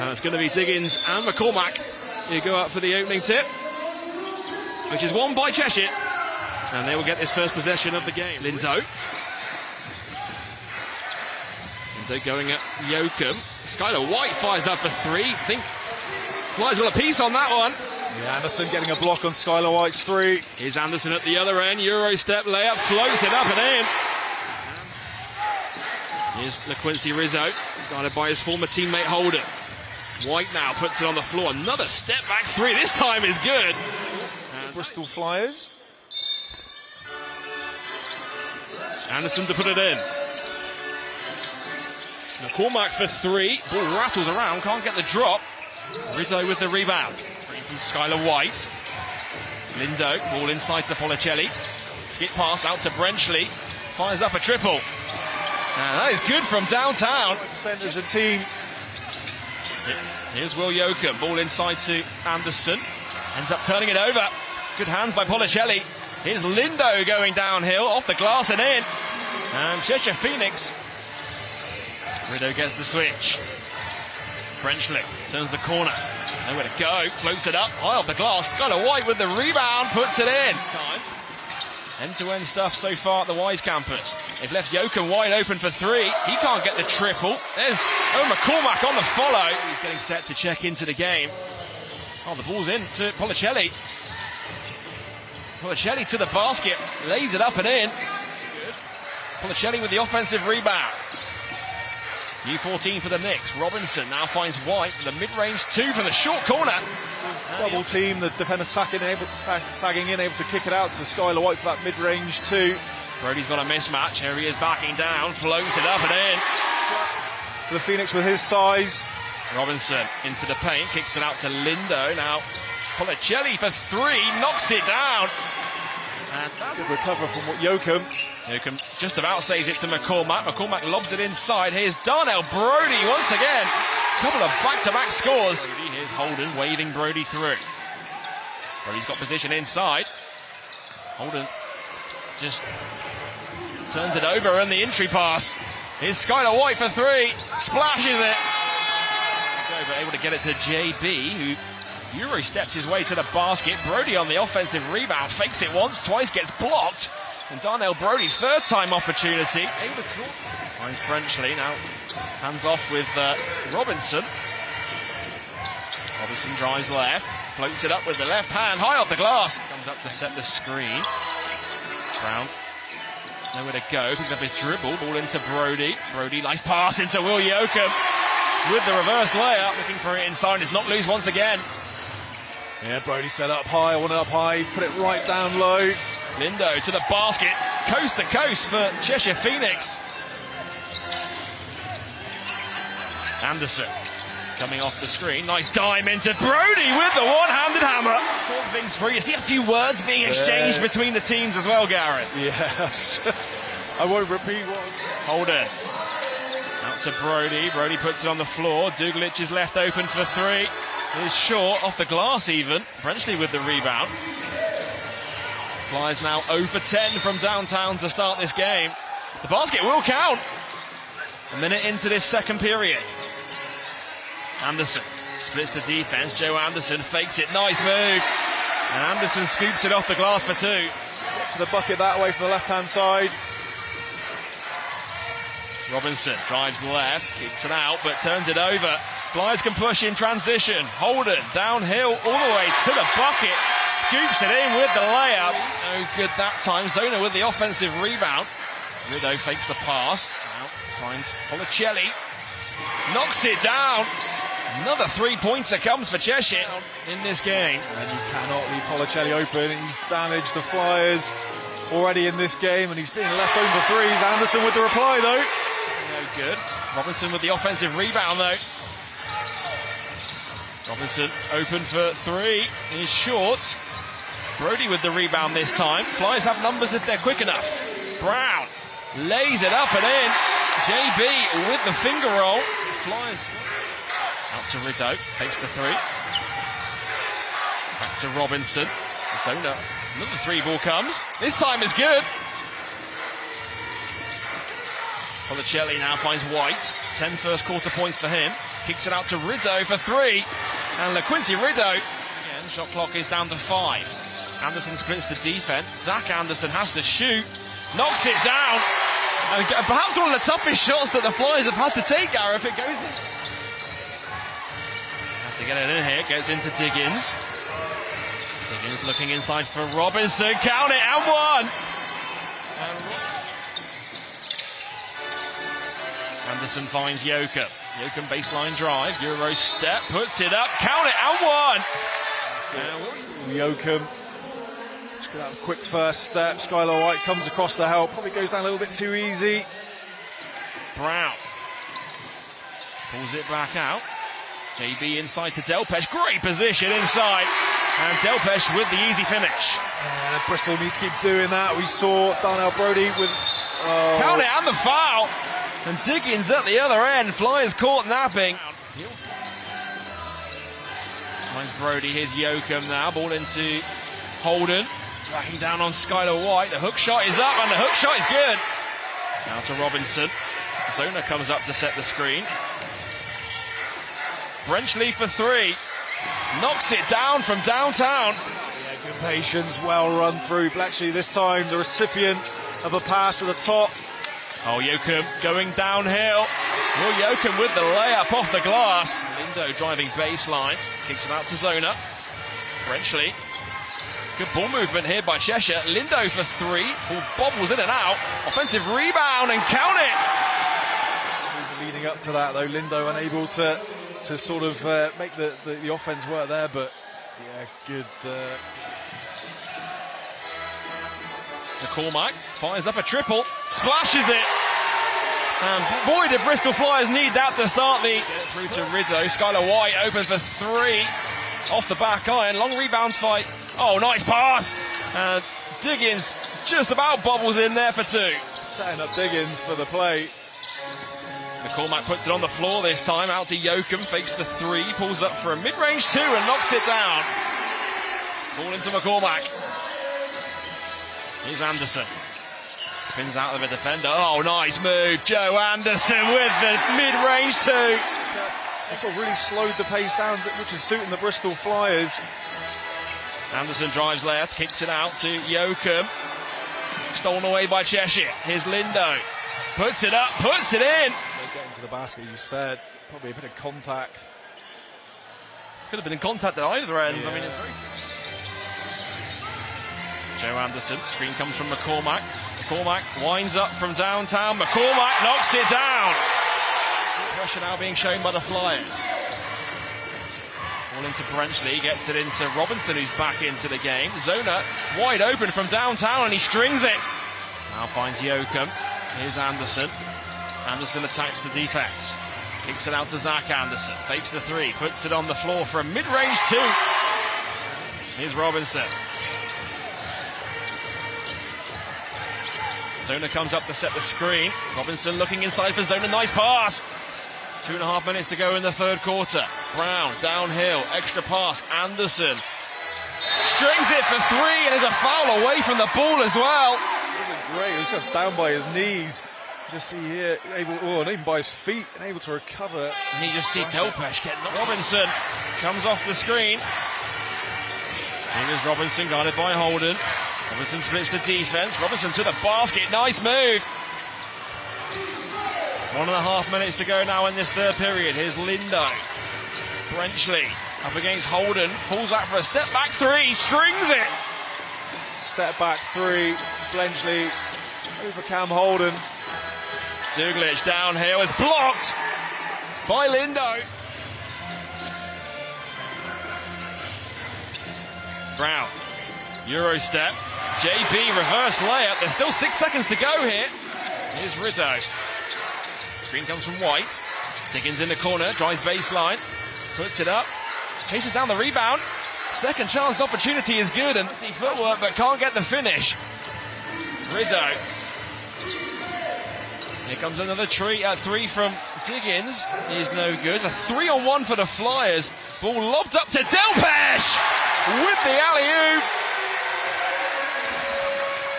And it's going to be Diggins and McCormack who go up for the opening tip, which is won by Cheshire. And they will get this first possession of the game. Lindo going at Yoakum. Skylar White fires up for three. I think Flyers got a piece on that one. Yeah, Anderson getting a block on Skylar White's three. Here's Anderson at the other end. Euro step layup, floats it up and in. Here's LaQuincy Rizzo, guarded by his former teammate Holden. White now puts it on the floor. Another step back three. This time is good. And Bristol Flyers. Anderson to put it in. McCormack for three. Ball rattles around, can't get the drop. Rizzo with the rebound. Three from Skylar White. Lindo, ball inside to Policelli. Skip pass out to Brenchley. Fires up a triple. And that is good from downtown. As a team. Here's Will Yoakum. Ball inside to Anderson. Ends up turning it over. Good hands by Policelli. Here's Lindo going downhill, off the glass and in. And Cheshire Phoenix. Rideau gets the switch. Brenchley turns the corner. Nowhere to go. Floats it up, high off the glass. Skylar White with the rebound, puts it in. End-to-end stuff so far at the Wise campus. They've left Yoakum wide open for three. He can't get the triple. There's McCormack on the follow. He's getting set to check into the game. Oh, the ball's in to Policelli. Policelli to the basket. Lays it up and in. Policelli with the offensive rebound. U14 for the Knicks. Robinson now finds White with a mid-range two from the short corner. Double team, the defender sagging in, able to kick it out to Skylar White for that mid-range two. Brody's got a mismatch. Here he is backing down, floats it up and in. For the Phoenix with his size. Robinson into the paint, kicks it out to Lindo. Now Policelli for three, knocks it down. And good recover from Yoakum. Yoakum just about saves it to McCormack. McCormack lobs it inside. Here's Darnell Brody once again. Couple of back-to-back scores. Here's Holden waving Brody through. Brody's got position inside. Holden just turns it over and the entry pass. Here's Skylar White for three. Splashes it. But able to get it to JB, who Euro steps his way to the basket. Brody on the offensive rebound. Fakes it once, twice, gets blocked. And Darnell Brody, third time opportunity. Able to draw. Finds Brenchley now. Hands off with Robinson. Robinson drives left. Floats it up with the left hand. High off the glass. Comes up to set the screen. Brown. Nowhere to go. Picks up his dribble. Ball into Brody. Brody, nice pass into Will Yoakum. With the reverse layup. Looking for it inside. Does not lose once again. Yeah, Brody set up high, one up high, put it right down low. Lindo to the basket, coast to coast for Cheshire Phoenix. Anderson coming off the screen, nice dime into Brody with the one-handed hammer. Talk things through. You see a few words being exchanged between the teams as well, Gareth. Yes. I won't repeat what. Holden. Out to Brody. Brody puts it on the floor. Duglic is left open for three. Is short, off the glass even. Brenchley with the rebound. Flyers now 0 for 10 from downtown to start this game. The basket will count. A minute into this second period. Anderson splits the defense. Joe Anderson fakes it. Nice move. And Anderson scoops it off the glass for two. Get to the bucket that way from the left-hand side. Robinson drives left, kicks it out, but turns it over. Flyers can push in transition. Holden downhill all the way to the bucket. Scoops it in with the layup. No good that time. Zona with the offensive rebound. Rideau fakes the pass. Now finds Policelli. Knocks it down. Another three-pointer comes for Cheshire in this game. And you cannot leave Policelli open. He's damaged the Flyers already in this game, and he's being left open for threes. Anderson with the reply, though. No good. Robinson with the offensive rebound, though. Robinson open for three. He's short. Brody with the rebound this time. Flyers have numbers if they're quick enough. Brown lays it up and in. JB with the finger roll. Flyers out to Rizzo. Takes the three. Back to Robinson. Zona. Another three ball comes. This time is good. Colacelli now finds White. 10 first quarter points for him. Kicks it out to Rideau for 3. And LaQuincy Rideau. Again, shot clock is down to 5. Anderson splits the defense. Zach Anderson has to shoot. Knocks it down. And perhaps one of the toughest shots that the Flyers have had to take, Gareth. It goes in. Has to get it in here. Gets into Diggins. Diggins looking inside for Robinson. Count it and one. Anderson finds Jokum. Jokum baseline drive. Euro step. Puts it up. Count it and one. Jokum. Just got a quick first step. Skylar White comes across the help. Probably goes down a little bit too easy. Brown pulls it back out. JB inside to Delpesh. Great position inside. And Delpesh with the easy finish. And Bristol needs to keep doing that. We saw Darnell Brody with... Count it and the foul. And Diggins at the other end. Flyers caught napping. Finds Brody. Here's Jokum now. Ball into Holden. Tracking down on Skylar White. The hook shot is up and the hook shot is good. Now to Robinson. Zona comes up to set the screen. Brenchley for 3. Knocks it down from downtown. Yeah, good patience, well run through. Bletchley this time the recipient of a pass at the top. Oh, Jokum going downhill. Will Jokum with the layup off the glass. Lindo driving baseline. Kicks it out to Zona. Brenchley. Good ball movement here by Cheshire. Lindo for 3. Ball bobbles in and out. Offensive rebound and count it. Leading up to that though, Lindo unable to sort of make the offense work there, but yeah, good. McCormack fires up a triple, splashes it. And boy, did Bristol Flyers need that to start the... Through to Rizzo. Skylar White open for 3. Off the back iron. Long rebound fight. Oh, nice pass. And Diggins just about bobbles in there for 2. Setting up Diggins for the play. McCormack puts it on the floor this time. Out to Jokum. Fakes the 3. Pulls up for a mid-range 2 and knocks it down. Ball into McCormack. Here's Anderson. Spins out of a defender. Oh, nice move. Joe Anderson with the mid-range 2. That's what really slowed the pace down, which is suiting the Bristol Flyers. Anderson drives left, kicks it out to Jokum. Stolen away by Cheshire. Here's Lindo. Puts it up, puts it in. They get into the basket, you said. Probably a bit of contact. Could have been in contact at either end. Yeah. I mean, it's very... Joe Anderson. Screen comes from McCormack. McCormack winds up from downtown. McCormack knocks it down. Pressure now being shown by the Flyers. Ball into Brenchley, gets it into Robinson, who's back into the game. Zona wide open from downtown, and he strings it. Now finds Jokum. Here's Anderson. Anderson attacks the defense. Kicks it out to Zach Anderson. Fakes the 3, puts it on the floor for a mid-range 2. Here's Robinson. Zona comes up to set the screen. Robinson looking inside for Zona. Nice pass. 2.5 minutes to go in the third quarter. Brown downhill. Extra pass. Anderson strings it for 3 and is a foul away from the ball as well. This is great. He's just down by his knees. Just see here, and even by his feet, and able to recover. And you just see Delpesh get knocked. Robinson comes off the screen. Here's Robinson guarded by Holden. Robinson splits the defense. Robinson to the basket. Nice move. 1.5 minutes to go now in this third period. Here's Lindo. Brenchley up against Holden. Pulls out for a step back 3. Strings it. Step back 3. Brenchley over Cam Holden. Douglitch downhill is blocked by Lindo. Brown. Euro step. JB reverse layup. There's still 6 seconds to go here. Here's Rizzo. Screen comes from White. Diggins in the corner. Drives baseline. Puts it up. Chases down the rebound. Second chance opportunity is good. And footwork, but can't get the finish. Rizzo. Here comes another 3 from Diggins. Is no good. It's a 3-on-1 for the Flyers. Ball lobbed up to Delpesh with the alley-oop.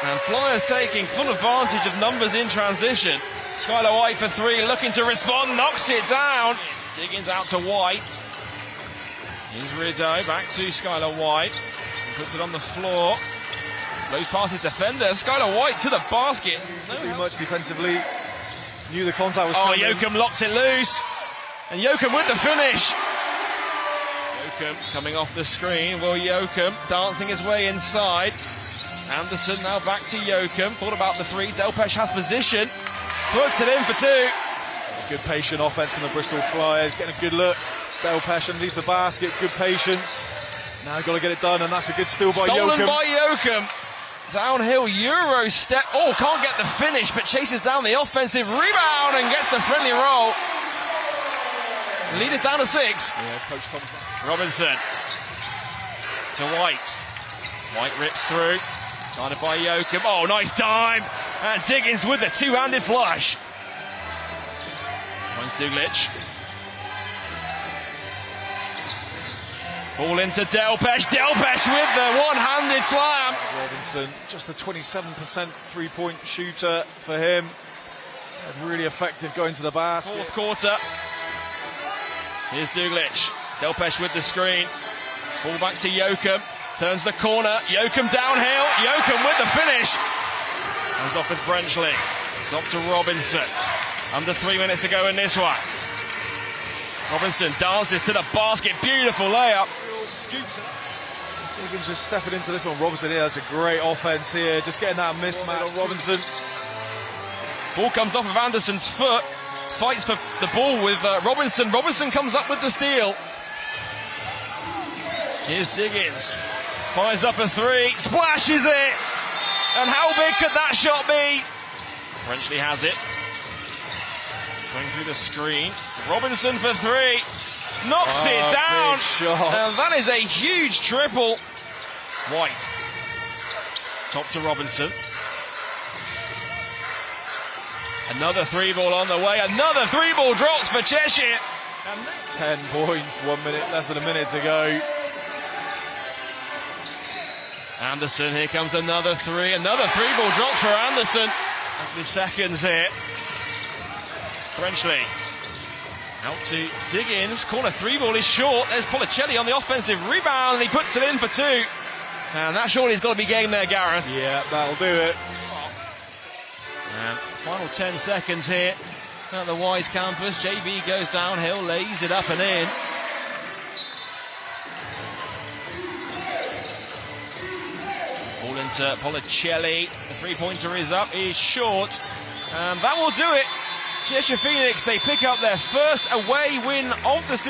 And Flyers taking full advantage of numbers in transition. Skylar White for three, looking to respond, knocks it down. Diggins out to White. Here's Rideau, back to Skylar White. Puts it on the floor. Blows past his defender. Skylar White to the basket. Not too much defensively. Knew the contact was coming. Joachim locks it loose. And Joachim with the finish. Joachim coming off the screen. Will Joachim dancing his way inside. Anderson now back to Joachim. Thought about the three. Delpesh has position. Puts it in for two. Good patient offense from the Bristol Flyers. Getting a good look. Delpesh underneath the basket. Good patience. Now got to get it done, and that's a good steal by Joachim. Stolen by Joachim. Downhill Euro step. Oh, can't get the finish, but chases down the offensive rebound and gets the friendly roll. Lead is down to 6. Yeah, Coach Thompson. Robinson to White. White rips through. Guarded by Joachim. Oh, nice time. And Diggins with the two-handed flush. Finds Duglich. Ball into Delpesh. Delpesh with the one-handed slam. Robinson, just a 27% three-point shooter for him. It's really effective going to the basket. Fourth quarter. Here's Duglich. Delpesh with the screen. Ball back to Joachim. Turns the corner. Joachim downhill. Joachim with the finish. Hands off with Frenchley. It's up to Robinson. Under 3 minutes to go in this one. Robinson dances to the basket. Beautiful layup. Scoops it. Diggins just stepping into this one. Robinson here has a great offense here. Just getting that mismatch on Robinson. Ball comes off of Anderson's foot. Fights for the ball with Robinson. Robinson comes up with the steal. Here's Diggins. Fires up a three. Splashes it. And how big could that shot be? Frenchley has it. Going through the screen. Robinson for three. Knocks it down. And that is a huge triple. White. Top to Robinson. Another three ball on the way. Another three ball drops for Cheshire. 10 points, 1 minute, less than a minute to go. Anderson, here comes another three. Another three ball drops for Anderson. The seconds here. Frenchley. Out to Diggins. Corner three ball is short. There's Policelli on the offensive rebound, and he puts it in for two. And that surely has got to be game there, Gareth. Yeah, that'll do it. And final 10 seconds here at the Wise campus. JB goes downhill, lays it up and in. Ball into Policelli. The three-pointer is up, is short. And that will do it. Cheshire Phoenix, they pick up their first away win of the season.